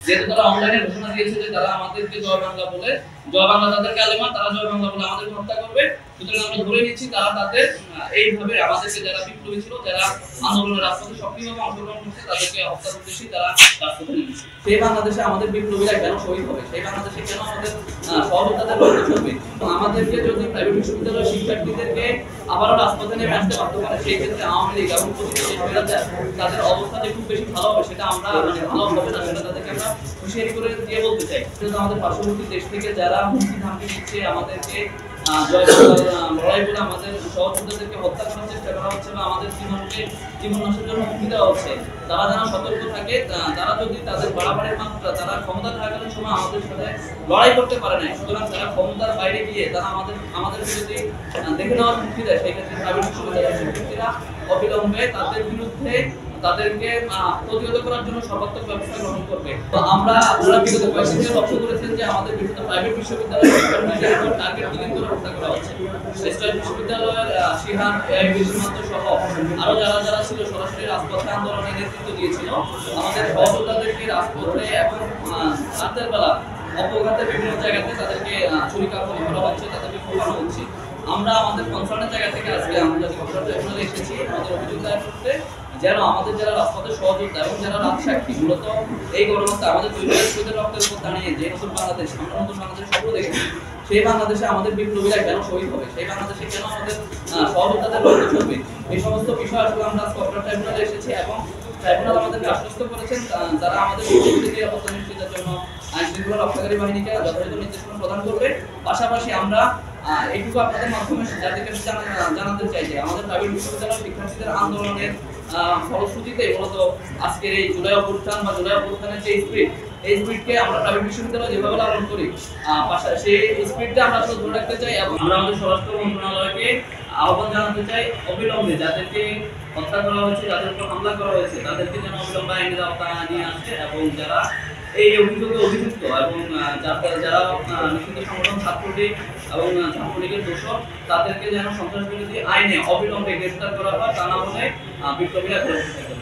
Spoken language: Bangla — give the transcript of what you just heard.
যেহেতু তারা অনলাইনে ঘোষণা দিয়েছে যে তারা আমাদেরকে জয় বাংলা বলে, জয় বাংলা তাদের কালেমা, তারা জয় বাংলা বলে আমাদেরকে হত্যা করবে। সুতরাং আমরা ধরে নিচ্ছি তারা তাদের এইভাবে আমাদেরকে যারা বিপ্লবী ছিল, যারা আন্দোলনের রাজপথে সক্রিয়ভাবে অংশগ্রহণ করছে, তাদেরকে হত্যার উদ্দেশ্যে তারা রাজপথে নেমেছে। সেই বাংলাদেশে আমাদের বিপ্লবীরা কেন শহীদ হবে, সেই বাংলাদেশে কেন আমাদের সহযোদ্ধাদের রক্ত চলবে, আমাদেরকে যদি প্রাইভেট বিশ্ববিদ্যালয়ের শিক্ষার্থীদেরকে আবারও রাজপথে নেমে আসতে বাধ্য করে, সেই ক্ষেত্রে আওয়ামী লীগ এবং তাদের অবস্থা যে খুব বেশি ভালো হবে সেটা আমরা ভালো হবে না, সেটা তাদেরকে আমরা হুঁশিয়ারি করে দিয়ে বলতে চাই। কিন্তু আমাদের পার্শ্ববর্তী দেশ থেকে যারা হুমকি ধামকি দিচ্ছে, আমাদেরকে লড়াই করে আমাদের সহযোদ্ধাদেরকে হত্যা করার চেষ্টা করা হচ্ছে বা আমাদের জীবন নাশের জন্য হুমকি দেওয়া হচ্ছে, তারা যেন সতর্ক থাকে। তারা যদি তাদের বাড়াবাড়ির মাত্রা, তারা ক্ষমতা থাকার সময় আমাদের সাথে লড়াই করতে পারে না, সুতরাং তারা ক্ষমতার বাইরে গিয়ে তারা আমাদের যদি দেখে নেওয়ার হুমকি দেয়, সেই ক্ষেত্রে প্রাইভেট বিশ্ববিদ্যালয়ের শিক্ষার্থীরা অবিলম্বে তাদের বিরুদ্ধে তাদেরকে প্রতিহত করার জন্য সর্বাত্মক ব্যবস্থা গ্রহণ করবে। তো আপনারা বিগত কয়েকদিন লক্ষ্য করেছেন যে আমাদের বিভিন্ন প্রাইভেট বিশ্ববিদ্যালয়ের শিক্ষার্থীদের উপর টার্গেট কিলিং করে হত্যা করা হচ্ছে। ইসলামী বিশ্ববিদ্যালয়ের শিহান সীমান্ত সহ আরো যারা ছিল সরাসরি রাজপথে আন্দোলনে নেতৃত্ব দিয়েছিল, আমাদের সহযোদ্ধাদেরকে রাজপথে এবং রাতের বেলা অপঘাতে বিভিন্ন জায়গাতে তাদেরকে ছুরিকাঘাত করা হচ্ছে, তাদেরকে কোপানো হচ্ছে। আমরা আমাদের কনসার্নের জায়গা থেকে আজকে আমরা ট্রাইব্যুনালে এসেছি আমাদের অভিযোগ দায়ের করতে, যেন আমাদের যারা রাজপথের সহযোদ্ধা এবং যারা রাজসাক্ষী, মূলত এই গণহত্যা আমাদের পরিবারের শহীদের রক্তের উপর দাঁড়িয়ে যে নতুন বাংলাদেশ, আমরা নতুন বাংলাদেশ স্বপ্ন দেখেছি, সেই বাংলাদেশে আমাদের বিপ্লবীরা কেন শহীদ হবে, সেই বাংলাদেশে কেন আমাদের সহযোদ্ধাদের রক্ত চলবে, এই সমস্ত বিষয় আসলে আমরা আজকে ট্রাইব্যুনালে এসেছি এবং ট্রাইব্যুনাল আমাদেরকে আশ্বস্ত করেছেন যারা আমাদের বিপ্লবীদের নিরাপত্তা নিশ্চিতের জন্য আইন শৃঙ্খলা রক্ষাকারী বাহিনীকে যথাযথ নির্দেশনা প্রদান করবে। পাশাপাশি আমরা এইটুকু আপনাদের মাধ্যমে জাতিকে জানাতে চাই যে আমাদের প্রাইভেট বিশ্ববিদ্যালয়ের শিক্ষার্থীদের আন্দোলনের ফলশ্রুতিতে মূলত আজকের এই জুলাই অভ্যুত্থান বা জুলাই অভ্যুত্থানের যে স্পিরিট, এই স্পিরিটকে আমরা প্রাইভেট বিশ্ববিদ্যালয় যেভাবে লালন করি, সেই স্পিরিটটা আমরা আসলে ধরে রাখতে চাই এবং আমরা আমাদের স্বরাষ্ট্র মন্ত্রণালয়কে আহ্বান জানাতে চাই অবিলম্বে যাদেরকে হত্যা করা হয়েছে, যাদের উপর হামলা করা হয়েছে, তাদেরকে যেন অবিলম্বে আইনের আওতায় নিয়ে আসে এবং যারা এই অভিযোগে অভিযুক্ত এবং যারা নিষিদ্ধ সংগঠন ছাত্রলীগ এবং ছাত্রলীগের দোষক, তাদেরকে যেন সন্ত্রাস বিরোধী আইনে অবিলম্বে গ্রেফতার করা হয়, তা না হলে বিপ্লবীরা